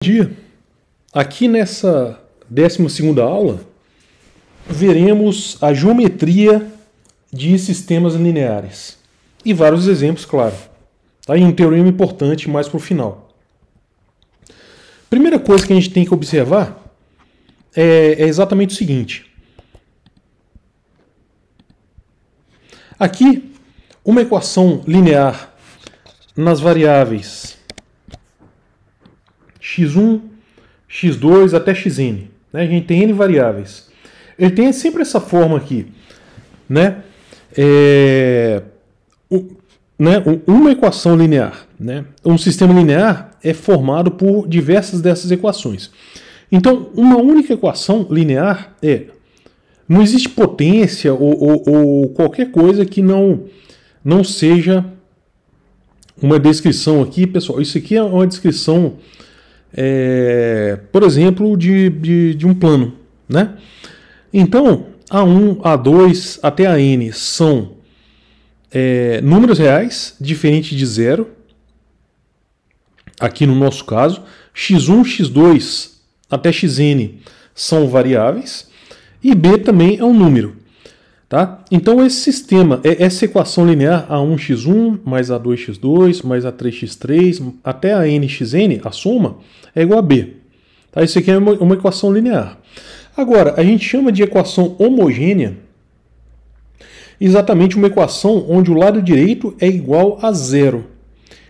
Dia. Aqui nessa 12ª aula, veremos a geometria de sistemas lineares. E vários exemplos, claro. Tá? E um teorema importante mais para o final. Primeira coisa que a gente tem que observar é exatamente o seguinte. Aqui, uma equação linear nas variáveis x1, x2 até xn. Né? A gente tem n variáveis. Ele tem sempre essa forma aqui. Né? Uma equação linear. Né? Um sistema linear é formado por diversas dessas equações. Então, uma única equação linear não existe potência ou qualquer coisa que não seja uma descrição aqui, pessoal. Isso aqui é uma descrição, por exemplo, de um plano. Né? Então, A1, A2 até a N são números reais, diferente de zero. Aqui no nosso caso, x1, x2 até xn são variáveis. E B também é um número. Tá? Então esse sistema, essa equação linear A1x1 mais A2x2 mais A3x3 até a nxn, a soma, é igual a B. Tá? Isso aqui é uma equação linear. Agora, a gente chama de equação homogênea exatamente uma equação onde o lado direito é igual a zero.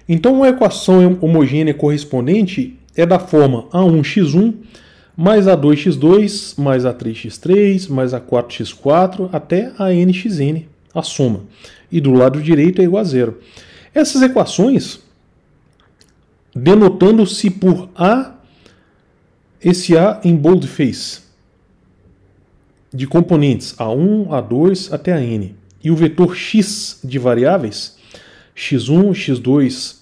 Então uma equação homogênea correspondente é da forma A1x1 mais A2x2, mais A3x3, mais A4x4, até a nxn, a soma. E do lado direito é igual a zero. Essas equações, denotando-se por A, esse A em boldface, de componentes A1, A2 até a n. E o vetor x de variáveis, x1, x2,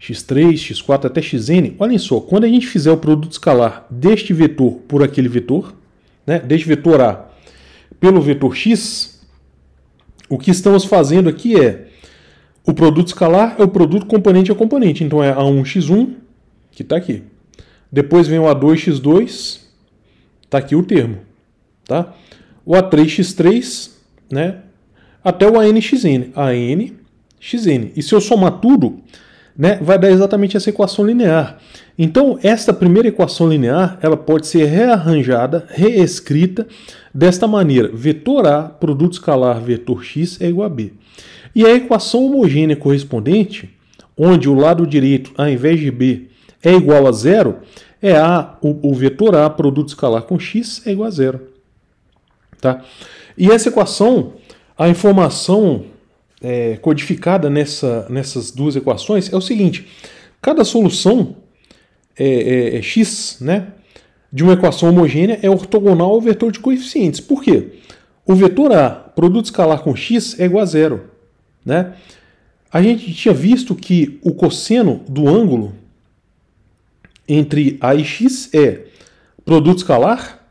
x3, x4 até xn, olhem só, quando a gente fizer o produto escalar deste vetor por aquele vetor, né, deste vetor A pelo vetor x, o que estamos fazendo aqui o produto escalar é o produto componente a componente. Então é A1x1, que está aqui. Depois vem o A2x2, está aqui o termo. Tá? O A3x3, né, até o ANxn, ANxn. E se eu somar tudo, né, vai dar exatamente essa equação linear. Então, esta primeira equação linear ela pode ser rearranjada, reescrita desta maneira. Vetor A, produto escalar vetor x é igual a B. E a equação homogênea correspondente, onde o lado direito, ao invés de B, é igual a zero, é o vetor A, produto escalar com x, é igual a zero. Tá? E essa equação, a informação codificada nessas duas equações é o seguinte: cada solução x, né, de uma equação homogênea é ortogonal ao vetor de coeficientes. Por quê? O vetor A, produto escalar com x, é igual a zero. Né? A gente tinha visto que o cosseno do ângulo entre A e x é produto escalar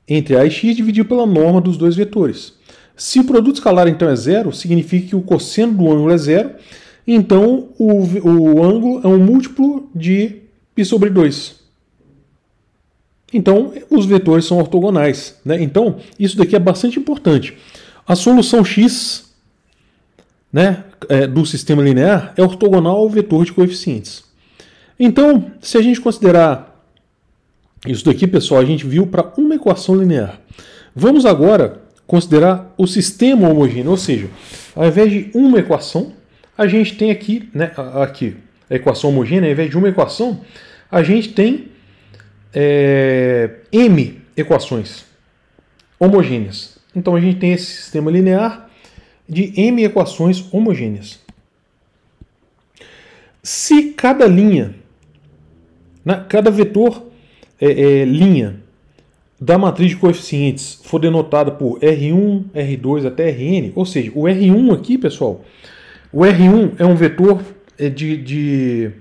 entre A e x dividido pela norma dos dois vetores. Se o produto escalar então é zero, significa que o cosseno do ângulo é zero, então o ângulo é um múltiplo de π sobre 2. Então os vetores são ortogonais. Né? Então isso daqui é bastante importante. A solução x, né, do sistema linear é ortogonal ao vetor de coeficientes. Então, se a gente considerar isso daqui, pessoal, a gente viu para uma equação linear. Vamos agora considerar o sistema homogêneo, ou seja, ao invés de uma equação, a gente tem aqui, né, aqui a equação homogênea, ao invés de uma equação, a gente tem m equações homogêneas. Então a gente tem esse sistema linear de m equações homogêneas. Se cada linha, né, cada vetor linha da matriz de coeficientes for denotada por R1, R2 até Rn, ou seja, o R1 aqui, pessoal, o R1 é um vetor de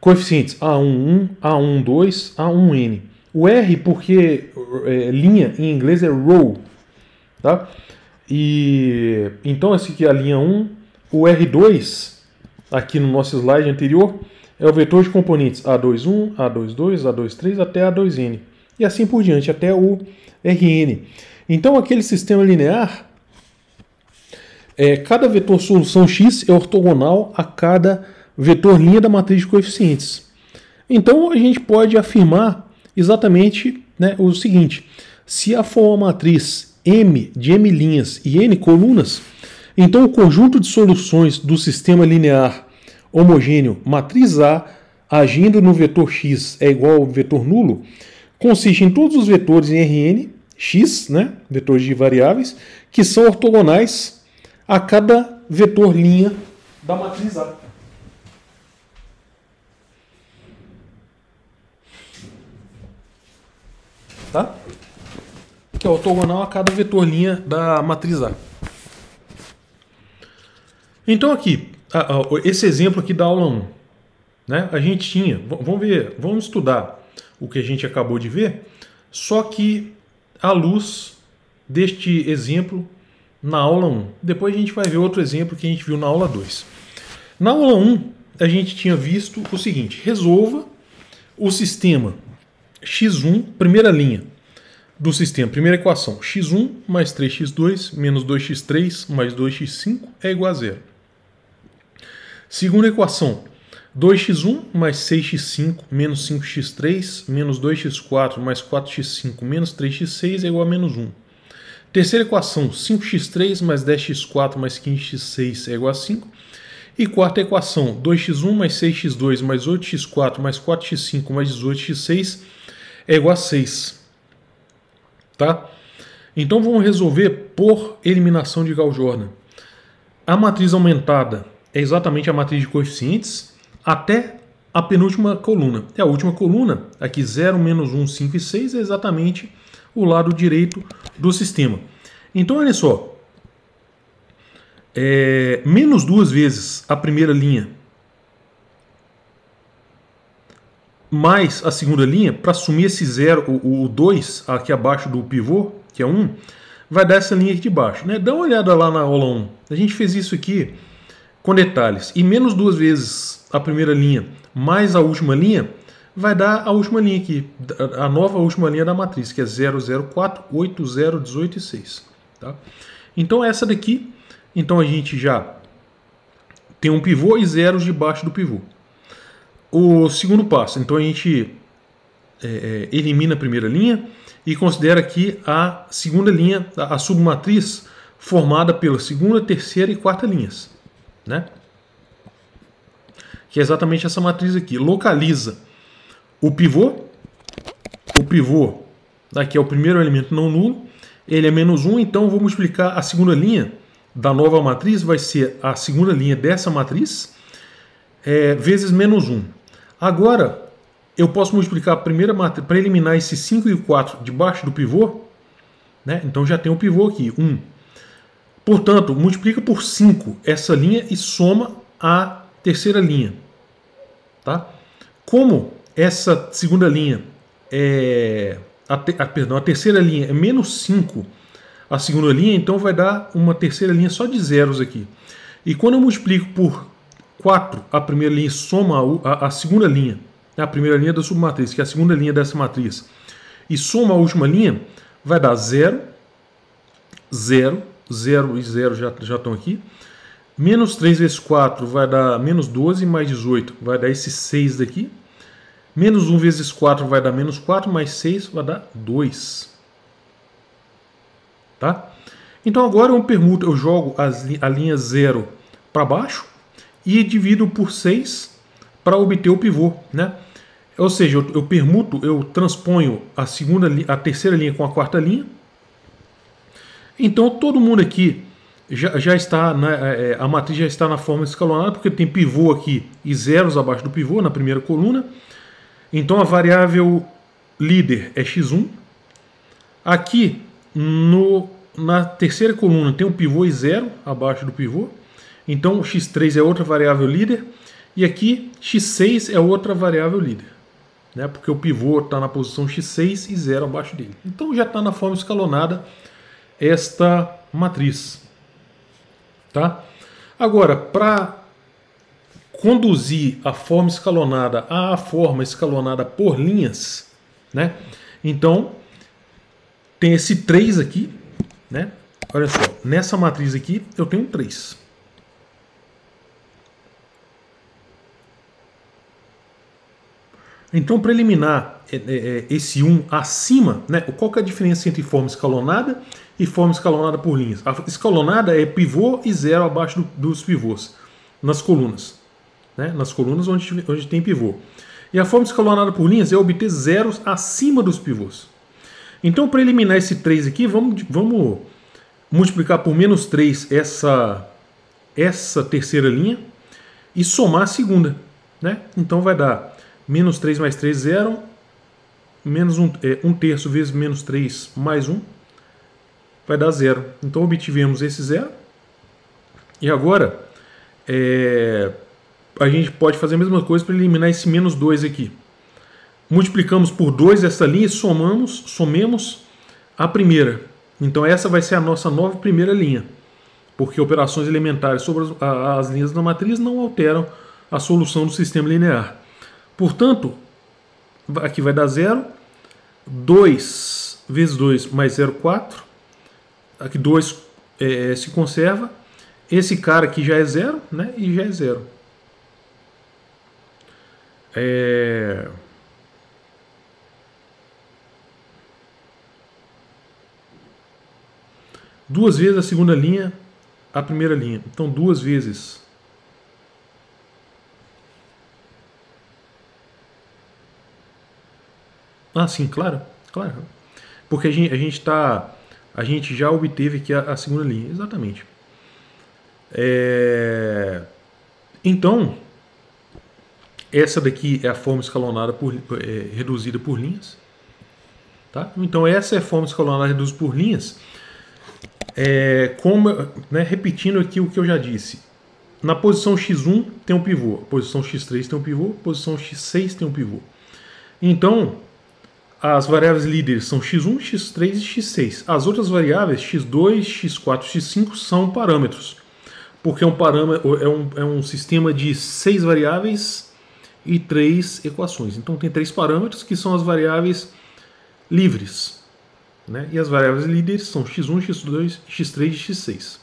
coeficientes A11, A12, A1n. O R, porque linha em inglês é row, tá? E então essa aqui é a linha 1, o R2, aqui no nosso slide anterior, é o vetor de componentes A21, A22, A23 até A2n. E assim por diante, até o Rn. Então, aquele sistema linear, cada vetor solução x é ortogonal a cada vetor linha da matriz de coeficientes. Então, a gente pode afirmar exatamente, né, o seguinte: se A for uma matriz M de M linhas e N colunas, então o conjunto de soluções do sistema linear homogêneo matriz A agindo no vetor x é igual ao vetor nulo, consiste em todos os vetores em Rn, x, né, vetores de variáveis, que são ortogonais a cada vetor linha da matriz A. Tá? Que é ortogonal a cada vetor linha da matriz A. Então aqui, esse exemplo aqui da aula 1, né, a gente tinha, vamos estudar o que a gente acabou de ver, só que à luz deste exemplo na aula 1. Depois a gente vai ver outro exemplo que a gente viu na aula 2. Na aula 1, a gente tinha visto o seguinte: resolva o sistema x1, primeira linha do sistema, primeira equação, x1 mais 3x2 menos 2x3 mais 2x5 é igual a zero. Segunda equação, 2x1 mais 6x5 menos 5x3 menos 2x4 mais 4x5 menos 3x6 é igual a menos 1. Terceira equação, 5x3 mais 10x4 mais 15x6 é igual a 5. E quarta equação, 2x1 mais 6x2 mais 8x4 mais 4x5 mais 18x6 é igual a 6. Tá? Então vamos resolver por eliminação de Gauss-Jordan. A matriz aumentada é exatamente a matriz de coeficientes até a penúltima coluna. E a última coluna, aqui 0, menos 1, 5 e 6, é exatamente o lado direito do sistema. Então olha só, menos duas vezes a primeira linha mais a segunda linha, para assumir esse 0, o 2 aqui abaixo do pivô, que é 1, vai dar essa linha aqui de baixo. Né? Dá uma olhada lá na aula 1. A gente fez isso aqui com detalhes. E menos duas vezes a primeira linha mais a última linha vai dar a última linha aqui, a nova última linha da matriz, que é 0, 0, 4, 8, 0, 18 e 6. Tá? Então essa daqui, então a gente já tem um pivô e zeros debaixo do pivô. O segundo passo, então a gente elimina a primeira linha e considera aqui a segunda linha, a submatriz formada pela segunda, terceira e quarta linhas, né? Que é exatamente essa matriz aqui. Localiza o pivô aqui é o primeiro elemento não nulo, ele é menos 1, então eu vou multiplicar a segunda linha da nova matriz, vai ser a segunda linha dessa matriz, vezes menos 1. Agora, eu posso multiplicar a primeira matriz para eliminar esse 5 e o 4 debaixo do pivô, né? Então já tem o pivô aqui, 1. Portanto, multiplica por 5 essa linha e soma a terceira linha. Tá? Como essa segunda linha a terceira linha é menos 5 a segunda linha, então vai dar uma terceira linha só de zeros aqui. E quando eu multiplico por 4 a primeira linha e soma a segunda linha, a primeira linha da submatriz, que é a segunda linha dessa matriz, e soma a última linha, vai dar 0, 0, 0 e 0 já estão aqui. Menos 3 vezes 4 vai dar menos 12, mais 18 vai dar esse 6 daqui. Menos 1 vezes 4 vai dar menos 4, mais 6 vai dar 2. Tá? Então agora eu jogo a linha 0 para baixo e divido por 6 para obter o pivô, né? Ou seja, eu transponho a terceira linha com a quarta linha. Então todo mundo aqui já está, né, a matriz já está na forma escalonada, porque tem pivô aqui e zeros abaixo do pivô na primeira coluna. Então a variável líder é x1. Aqui na terceira coluna tem um pivô e 0 abaixo do pivô. Então x3 é outra variável líder. E aqui x6 é outra variável líder, né? Porque o pivô está na posição x6 e 0 abaixo dele. Então já está na forma escalonada esta matriz. Tá? Agora, para conduzir a forma escalonada à forma escalonada por linhas, né? Então, tem esse 3 aqui, né? Olha só, nessa matriz aqui eu tenho um 3. Então, para eliminar esse 1 acima, né? Qual que é a diferença entre forma escalonada e forma escalonada por linhas? A escalonada é pivô e 0 abaixo dos pivôs, nas colunas. Né? Nas colunas onde tem pivô. E a forma escalonada por linhas é obter zeros acima dos pivôs. Então, para eliminar esse 3 aqui, vamos multiplicar por menos 3 essa terceira linha e somar a segunda. Né? Então, vai dar menos 3 mais 3, 0. Menos 1 terço vezes menos 3 mais 1 vai dar 0. Então, obtivemos esse 0. E agora, a gente pode fazer a mesma coisa para eliminar esse menos 2 aqui. Multiplicamos por 2 essa linha e somemos a primeira. Então essa vai ser a nossa nova primeira linha. Porque operações elementares sobre as linhas da matriz não alteram a solução do sistema linear. Portanto, aqui vai dar 0. 2 vezes 2 mais 0, 4. Aqui 2 se conserva. Esse cara aqui já é 0, né? E já é 0. 2 vezes a segunda linha, a primeira linha. Então, 2 vezes. Ah, sim, claro. Porque a gente já obteve aqui a segunda linha. Exatamente. Então, essa daqui é a forma escalonada reduzida por linhas. Tá? Então, essa é a forma escalonada reduzida por linhas. Repetindo aqui o que eu já disse. Na posição x1 tem um pivô, posição x3 tem um pivô, posição x6 tem um pivô. Então, as variáveis líderes são x1, x3 e x6. As outras variáveis, x2, x4 e x5, são parâmetros. Porque é um sistema de 6 variáveis e 3 equações. Então tem 3 parâmetros que são as variáveis livres. Né? E as variáveis líderes são x1, x2, x3 e x6.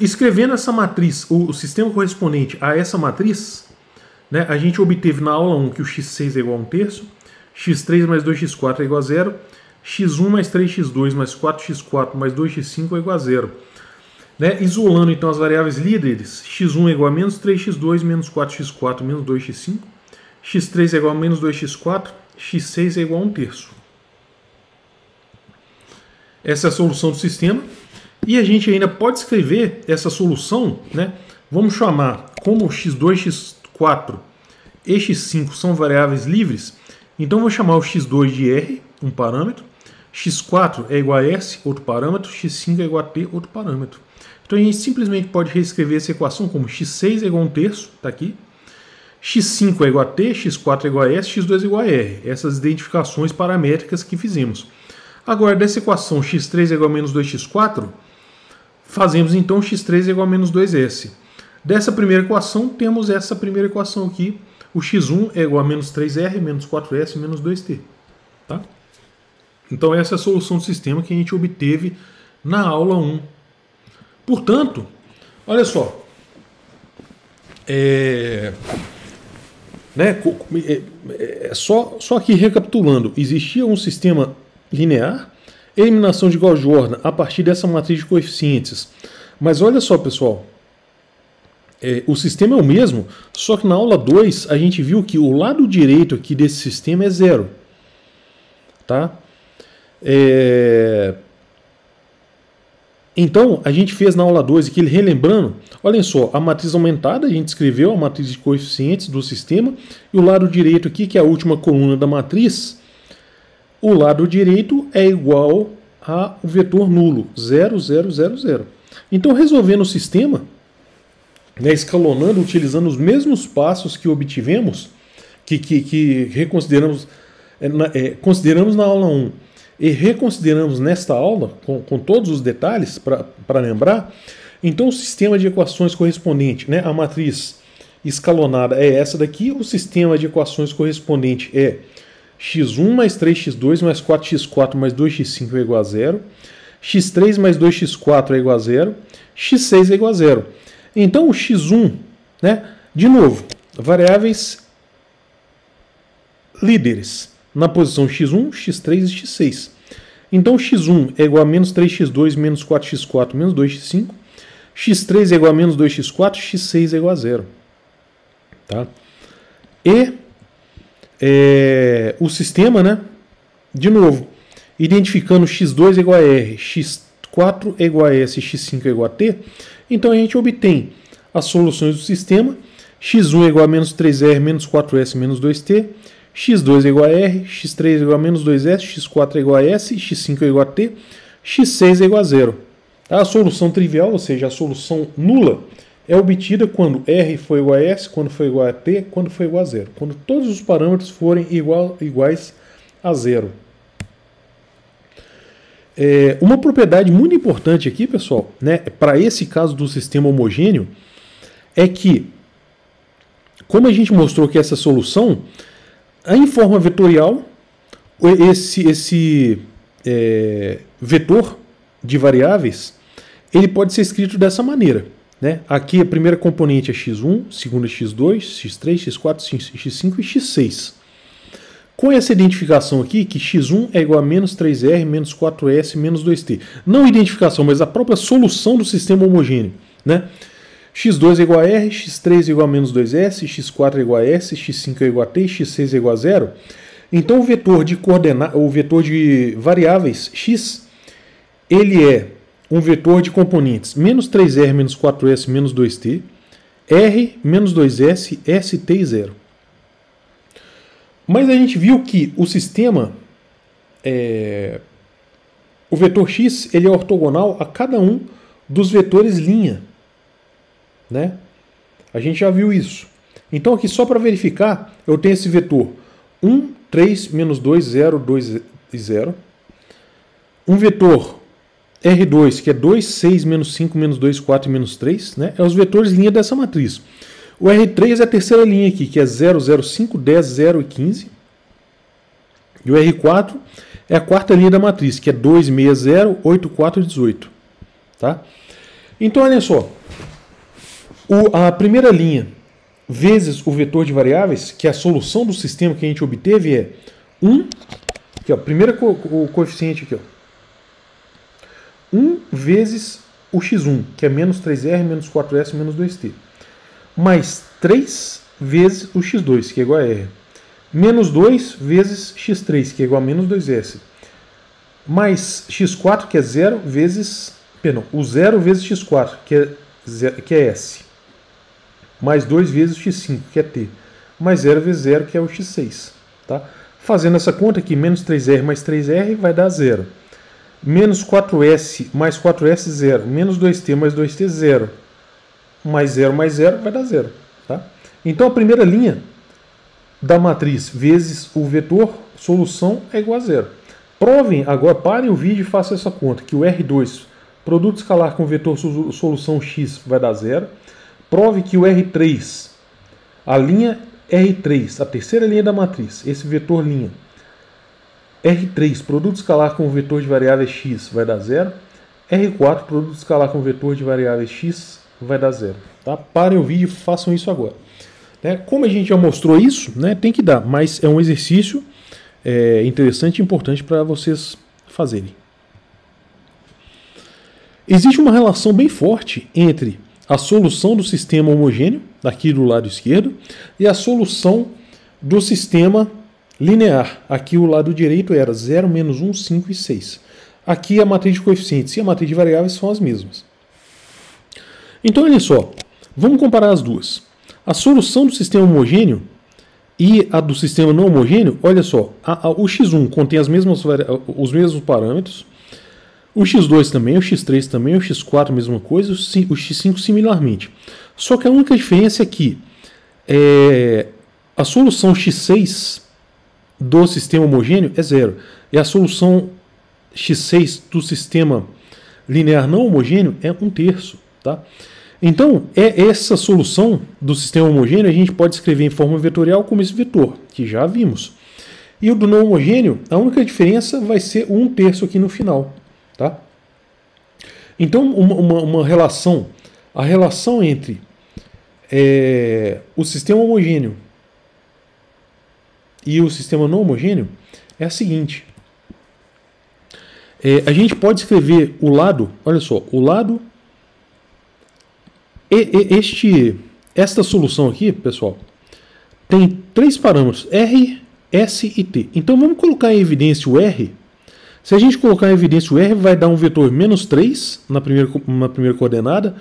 Escrevendo essa matriz, o sistema correspondente a essa matriz, né, a gente obteve na aula 1 que o x6 é igual a 1 terço, x3 mais 2x4 é igual a 0, x1 mais 3x2 mais 4x4 mais 2x5 é igual a 0. Né? Isolando então as variáveis líderes, x1 é igual a menos 3x2, menos 4x4, menos 2x5, x3 é igual a menos 2x4, x6 é igual a 1 terço. Essa é a solução do sistema. E a gente ainda pode escrever essa solução, né? Vamos chamar como x2, x4 e x5 são variáveis livres. Então vou chamar o x2 de R, um parâmetro. x4 é igual a S, outro parâmetro. x5 é igual a T, outro parâmetro. Então a gente simplesmente pode reescrever essa equação como x6 é igual a 1 terço, está aqui. x5 é igual a T, x4 é igual a S, x2 é igual a R. Essas identificações paramétricas que fizemos. Agora, dessa equação x3 é igual a menos 2x4, fazemos então x3 é igual a menos 2s. Dessa primeira equação, temos essa primeira equação aqui. O x1 é igual a menos 3r, menos 4s, menos 2t. Tá? Então essa é a solução do sistema que a gente obteve na aula 1. Portanto, olha só. Só aqui recapitulando. Existia um sistema linear, eliminação de Gauss-Jordan a partir dessa matriz de coeficientes. Mas olha só, pessoal, o sistema é o mesmo, só que na aula 2 a gente viu que o lado direito aqui desse sistema é 0. Tá? Então, a gente fez na aula 2 aqui, relembrando, olhem só, a matriz aumentada, a gente escreveu a matriz de coeficientes do sistema, e o lado direito aqui, que é a última coluna da matriz, o lado direito é igual ao vetor nulo, 0, 0, 0, 0. Então, resolvendo o sistema, né, escalonando, utilizando os mesmos passos que obtivemos, que consideramos na aula 1 e reconsideramos nesta aula, com todos os detalhes, para lembrar, Então o sistema de equações correspondente, né, a matriz escalonada é essa daqui, o sistema de equações correspondente é x1 mais 3x2 mais 4x4 mais 2x5 é igual a 0, x3 mais 2x4 é igual a 0, x6 é igual a 0. Então o x1, né, de novo, variáveis líderes na posição x1, x3 e x6. Então x1 é igual a menos 3x2 menos 4x4 menos 2x5, x3 é igual a menos 2x4, x6 é igual a 0. Tá? E o sistema, né, de novo, identificando x2 é igual a r, x4 é igual a s, x5 é igual a t, então a gente obtém as soluções do sistema. X1 é igual a menos 3r menos 4s menos 2t, x2 é igual a r, x3 é igual a menos 2s, x4 é igual a s, x5 é igual a t, x6 é igual a 0. A solução trivial, ou seja, a solução nula, é obtida quando r for igual a s, quando for igual a t, quando for igual a 0. Quando todos os parâmetros forem iguais a 0. Uma propriedade muito importante aqui, pessoal, né, para esse caso do sistema homogêneo, é que, como a gente mostrou que essa solução, em forma vetorial, esse vetor de variáveis, ele pode ser escrito dessa maneira. Né? Aqui a primeira componente é x1, a segunda é x2, x3, x4, x5 e x6. Com essa identificação aqui, que x1 é igual a menos 3r, menos 4s, menos 2t. Não identificação, mas a própria solução do sistema homogêneo. Né? x2 é igual a r, x3 é igual a menos 2s, x4 é igual a s, x5 é igual a t, x6 é igual a 0. Então o vetor de variáveis x, ele é um vetor de componentes menos 3r, menos 4s, menos 2t, r, menos 2s, s, t e 0. Mas a gente viu que o sistema, o vetor x, ele é ortogonal a cada um dos vetores linha. Né? A gente já viu isso. Então aqui só para verificar, eu tenho esse vetor 1, 3, menos 2, 0, 2 e 0. Um vetor R2, que é 2, 6, menos 5, menos 2, 4 e menos 3. Né? É os vetores linha dessa matriz. O R3 é a terceira linha aqui, que é 0, 0, 5, 10, 0 e 15. E o R4 é a quarta linha da matriz, que é 2, 6, 0, 8, 4 e 18. Tá? Então, olha só. A primeira linha vezes o vetor de variáveis, que é a solução do sistema que a gente obteve, é 1, aqui, ó, o coeficiente aqui, ó, 1 vezes o x1, que é menos 3r, menos 4s, menos 2t, mais 3 vezes o x2, que é igual a r, menos 2 vezes x3, que é igual a menos 2s, mais x4, que é 0 vezes, perdão, o 0 vezes x4, que é s, mais 2 vezes o x5, que é t, mais 0 vezes 0, que é o x6. Tá? Fazendo essa conta aqui, menos 3r mais 3r vai dar 0. Menos 4s mais 4s, 0. Menos 2t mais 2t, 0. Mais 0 vai dar 0. Tá? Então a primeira linha da matriz vezes o vetor solução é igual a 0. Provem, agora parem o vídeo e façam essa conta, que o R2, produto escalar com o vetor solução x, vai dar 0. Prove que o R3, a linha R3, a terceira linha da matriz, esse vetor linha, R3, produto escalar com o vetor de variáveis x, vai dar 0. R4, produto escalar com o vetor de variáveis x, vai dar 0. Tá? Parem o vídeo e façam isso agora. Como a gente já mostrou isso, né, tem que dar, mas é um exercício interessante e importante para vocês fazerem. Existe uma relação bem forte entre a solução do sistema homogêneo, aqui do lado esquerdo, e a solução do sistema linear. Aqui o lado direito era 0, menos 1, 5 e 6. Aqui a matriz de coeficientes e a matriz de variáveis são as mesmas. Então, olha só, vamos comparar as duas. A solução do sistema homogêneo e a do sistema não homogêneo, olha só, o x1 contém os mesmos parâmetros, o x2 também, o x3 também, o x4 a mesma coisa, o x5 similarmente. Só que a única diferença é que a solução x6 do sistema homogêneo é 0. E a solução x6 do sistema linear não homogêneo é 1/3. Tá? Então, essa solução do sistema homogêneo a gente pode escrever em forma vetorial como esse vetor, que já vimos. E o do não homogêneo, a única diferença vai ser 1/3 aqui no final. Tá? Então, uma relação, a relação entre o sistema homogêneo e o sistema não homogêneo é a seguinte. A gente pode escrever o lado, olha só, o lado... Esta solução aqui, pessoal, tem 3 parâmetros, R, S e T. Então vamos colocar em evidência o R. Se a gente colocar em evidência o R, vai dar um vetor -3 na primeira coordenada,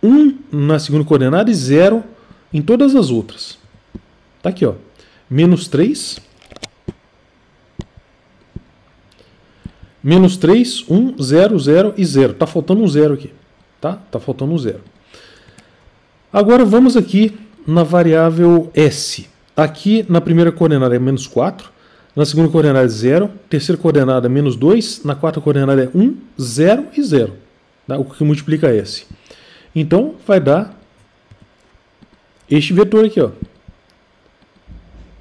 1 na segunda coordenada e 0 em todas as outras. Tá aqui, ó. -3, -3, 1, 0, 0 e 0. Tá faltando um 0 aqui. Tá faltando um 0. Agora vamos aqui na variável S. Aqui na primeira coordenada é -4, na segunda coordenada é 0, terceira coordenada é -2, na quarta coordenada é 1, 0 e 0. Tá? O que multiplica S. Então vai dar este vetor aqui, ó.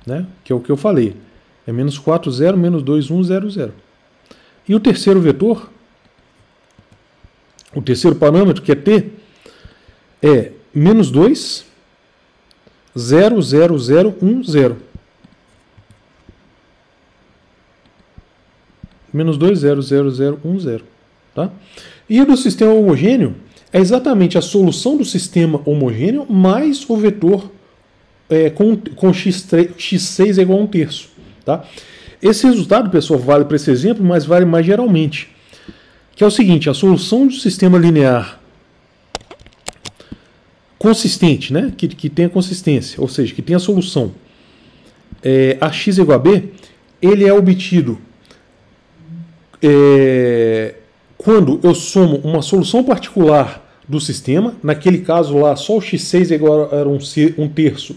Né? Que é o que eu falei. É -4, 0, -2, 1, 0, 0. E o terceiro vetor, o terceiro parâmetro, que é T, é -2, 0, 0, 0, 1, 0. -2, 0, 0, 0, 1, 0. Tá? E o do sistema homogêneo é exatamente a solução do sistema homogêneo mais o vetor com x6 é igual a 1/3. Tá? Esse resultado, pessoal, vale para esse exemplo, mas vale mais geralmente. Que é o seguinte, a solução do sistema linear consistente, né? que tenha consistência, ou seja, que tenha solução ax igual a b, ele é obtido quando eu somo uma solução particular do sistema, naquele caso lá só o x6 é igual a 1/3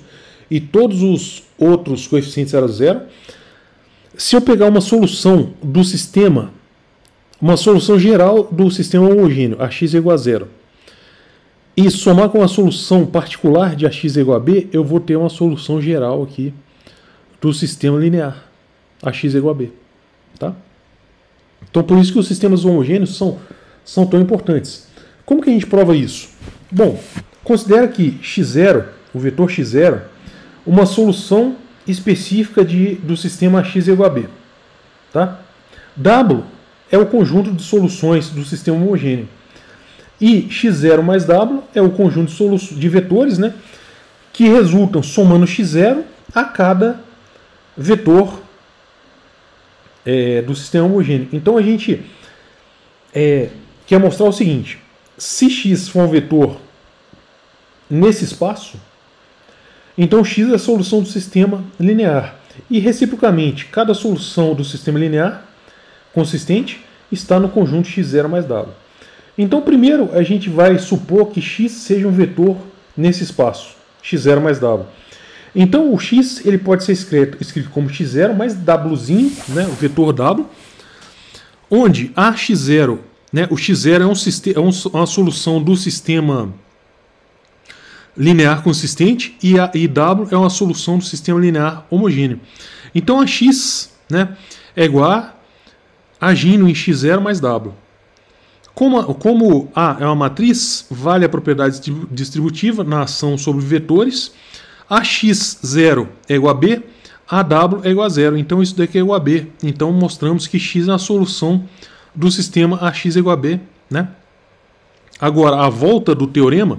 e todos os outros coeficientes eram 0. Se eu pegar uma solução do sistema, uma solução geral do sistema homogêneo, ax é igual a 0, e somar com a solução particular de ax igual a b, eu vou ter uma solução geral aqui do sistema linear, ax igual a b. Tá? Então, por isso que os sistemas homogêneos são tão importantes. Como que a gente prova isso? Bom, considera que x0, o vetor x0, uma solução específica do sistema ax igual a b. Tá? W é o conjunto de soluções do sistema homogêneo. E x0 mais w é o conjunto de vetores, né, que resultam somando x0 a cada vetor do sistema homogêneo. Então a gente quer mostrar o seguinte: se x for um vetor nesse espaço, então x é a solução do sistema linear. E reciprocamente, cada solução do sistema linear consistente está no conjunto x0 mais w. Então, primeiro, a gente vai supor que x seja um vetor nesse espaço, x0 mais w. Então, o x ele pode ser escrito como x0 mais wzinho, né, o vetor w, onde a x0, né, o x0 é uma solução do sistema linear consistente e w é uma solução do sistema linear homogêneo. Então, a x, né, é igual a agindo em x0 mais w. Como A é uma matriz, vale a propriedade distributiva na ação sobre vetores. A x0 é igual a b, a w é igual a 0. Então isso daqui é igual a b. Então mostramos que x é a solução do sistema ax é igual a b. Né? Agora, a volta do teorema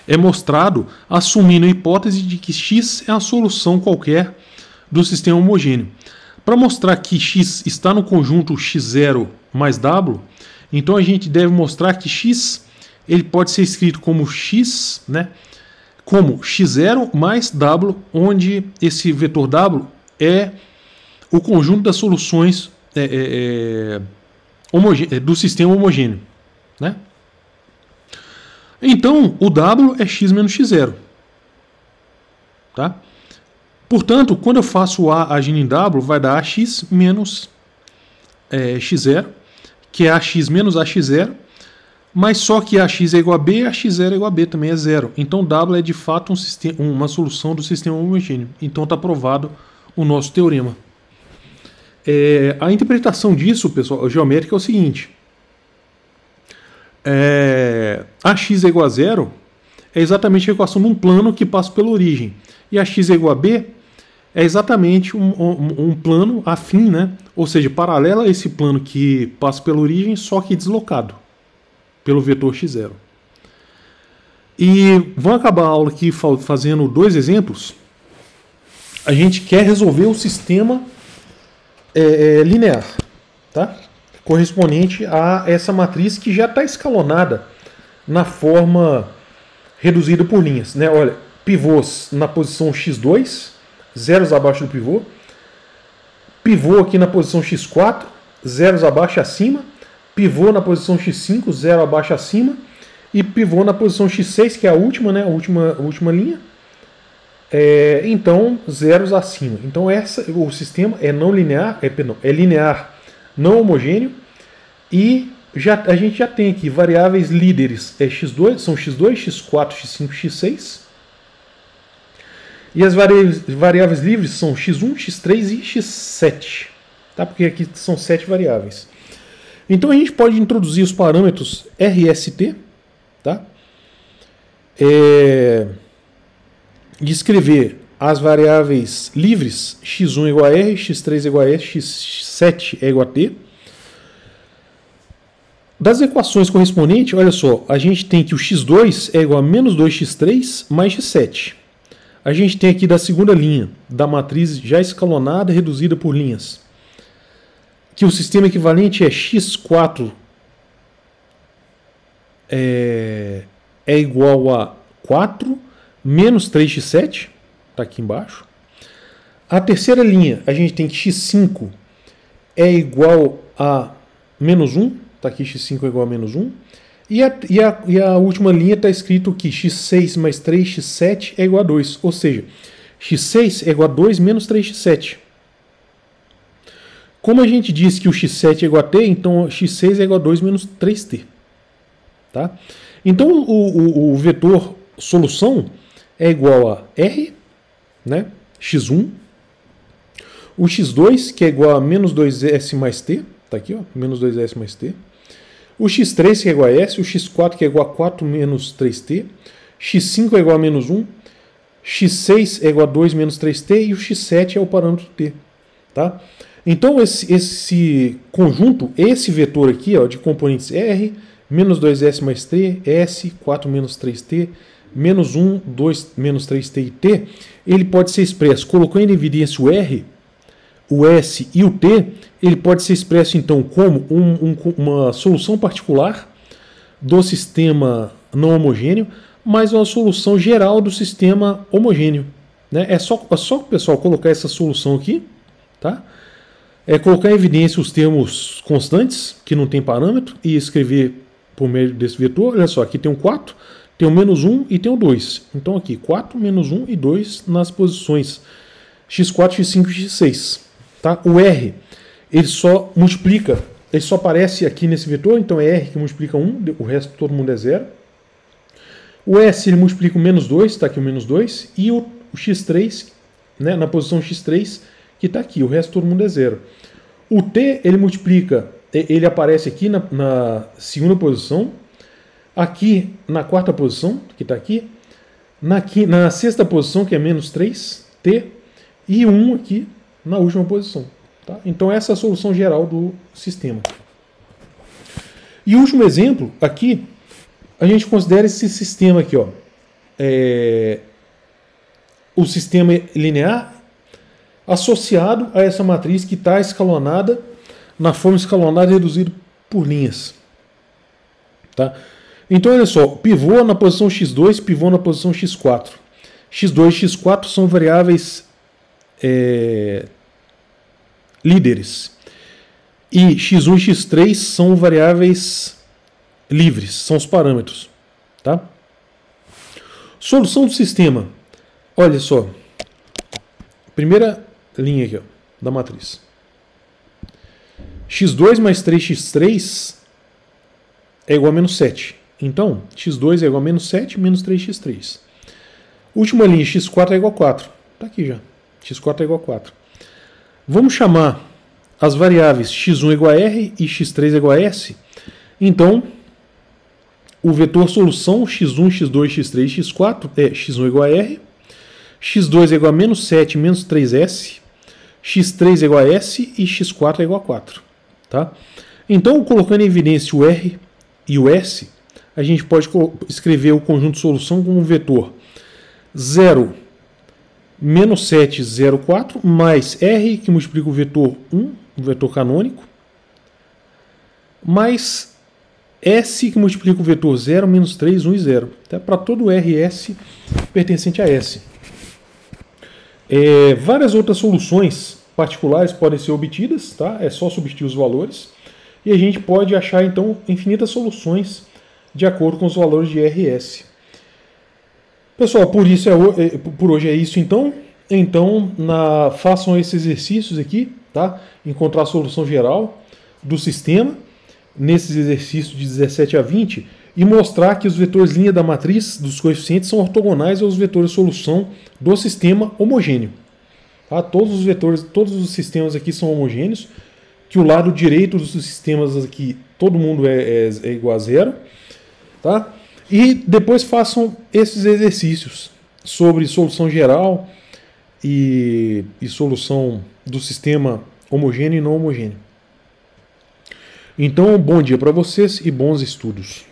é mostrado assumindo a hipótese de que x é a solução qualquer do sistema homogêneo. Para mostrar que x está no conjunto x0 mais w, então a gente deve mostrar que x ele pode ser escrito como x, né, como x0 mais w, onde esse vetor w é o conjunto das soluções do sistema homogêneo. Né? Então o w é x menos x0. Tá? Portanto, quando eu faço A agindo em W, vai dar AX menos x0, que é AX menos AX0, Mas só que a x é igual a b e a x0 é igual a b, também é zero. Então W é de fato uma solução do sistema homogêneo. Então está provado o nosso teorema. A interpretação disso, pessoal, geométrica é o seguinte. A x é igual a zero é exatamente a equação de um plano que passa pela origem. E a x é igual a b é exatamente um plano afim, né? Ou seja, paralelo a esse plano que passa pela origem, só que deslocado pelo vetor x0. E vamos acabar a aula aqui fazendo dois exemplos. A gente quer resolver o sistema linear, tá? Correspondente a essa matriz que já está escalonada na forma reduzida por linhas, né? Olha, pivôs na posição x2, zeros abaixo do pivô. Pivô aqui na posição x4, zeros abaixo e acima. Pivô na posição x5, zero abaixo e acima. E pivô na posição x6, que é a última, né? A última linha. Então, zeros acima. Então, o sistema é não linear, é linear não homogêneo. E a gente já tem aqui variáveis líderes x2, são x2, x4, x5, x6. E as variáveis livres são x1, x3 e x7. Tá? Porque aqui são 7 variáveis. Então a gente pode introduzir os parâmetros RST, tá? E escrever as variáveis livres, x1 é igual a R, x3 é igual a S, x7 é igual a T. Das equações correspondentes, olha só, a gente tem que o x2 é igual a menos 2x3 mais x7. A gente tem aqui da segunda linha, da matriz já escalonada, reduzida por linhas, que o sistema equivalente é x4 é igual a 4 menos 3x7, está aqui embaixo. A terceira linha, a gente tem que x5 é igual a menos 1, está aqui x5 é igual a menos 1. E a última linha está escrito que x6 mais 3x7 é igual a 2. Ou seja, x6 é igual a 2 menos 3x7. Como a gente disse que o x7 é igual a t, então x6 é igual a 2 menos 3t. Tá? Então o vetor solução é igual a r, né? x1. O x2, que é igual a menos 2s mais t. Está aqui, ó, menos 2s mais t. O x3 que é igual a S, o x4 que é igual a 4 menos 3t, x5 é igual a menos 1, x6 é igual a 2 menos 3t e o x7 é o parâmetro t. Tá? Então esse conjunto, esse vetor aqui ó, de componentes R, menos 2s mais t, S, 4 menos 3t, menos 1, 2 menos 3t e t, ele pode ser expresso colocando em evidência o R, o S e o T, ele pode ser expresso então como uma solução particular do sistema não homogêneo, mas uma solução geral do sistema homogêneo. Né? É só pessoal, colocar essa solução aqui, tá? Colocar em evidência os termos constantes, que não tem parâmetro, e escrever por meio desse vetor. Olha só, aqui tem um 4, tem um menos 1 e tem um 2. Então aqui, 4, menos 1 e 2 nas posições x4, x5 e x6. Tá? O R, ele só multiplica, ele só aparece aqui nesse vetor, então é R que multiplica 1, o resto todo mundo é 0. O S, ele multiplica o menos 2, está aqui o menos 2, e o x3, né, na posição x3, que está aqui, o resto todo mundo é 0. O T, ele multiplica, ele aparece aqui na segunda posição, aqui na quarta posição, que está aqui, na sexta posição, que é menos 3, T, e 1 aqui, na última posição. Tá? Então essa é a solução geral do sistema. E o último exemplo, aqui, a gente considera esse sistema aqui, ó, o sistema linear associado a essa matriz que está escalonada, na forma escalonada reduzida por linhas. Tá? Então olha só, pivô na posição x2, pivô na posição x4. x2 e x4 são variáveis líderes. E x1 e x3 são variáveis livres, são os parâmetros. Tá? Solução do sistema. Olha só. Primeira linha aqui, ó, da matriz. x2 mais 3x3 é igual a menos 7. Então, x2 é igual a menos 7 menos 3x3. Última linha, x4 é igual a 4. Está aqui já. x4 é igual a 4. Vamos chamar as variáveis x1 é igual a r e x3 é igual a s. Então, o vetor solução x1, x2, x3 e x4 é x1 igual a r, x2 é igual a menos 7 menos 3s, x3 é igual a s e x4 é igual a 4. Tá? Então, colocando em evidência o r e o s, a gente pode escrever o conjunto de solução como um vetor 0, menos 7, 0, 4, mais r, que multiplica o vetor 1, o vetor canônico, mais S, que multiplica o vetor 0, menos 3, 1 e 0. Tá? Para todo RS pertencente a S. Várias outras soluções particulares podem ser obtidas, tá? É só substituir os valores. E a gente pode achar, então, infinitas soluções de acordo com os valores de RS. Pessoal, por hoje é isso, então. Então, façam esses exercícios aqui, tá? Encontrar a solução geral do sistema, nesses exercícios de 17 a 20, e mostrar que os vetores linha da matriz dos coeficientes são ortogonais aos vetores solução do sistema homogêneo. Tá? Todos os sistemas aqui são homogêneos, que o lado direito dos sistemas aqui, todo mundo é igual a zero. Tá? E depois façam esses exercícios sobre solução geral e solução do sistema homogêneo e não homogêneo. Então, bom dia para vocês e bons estudos.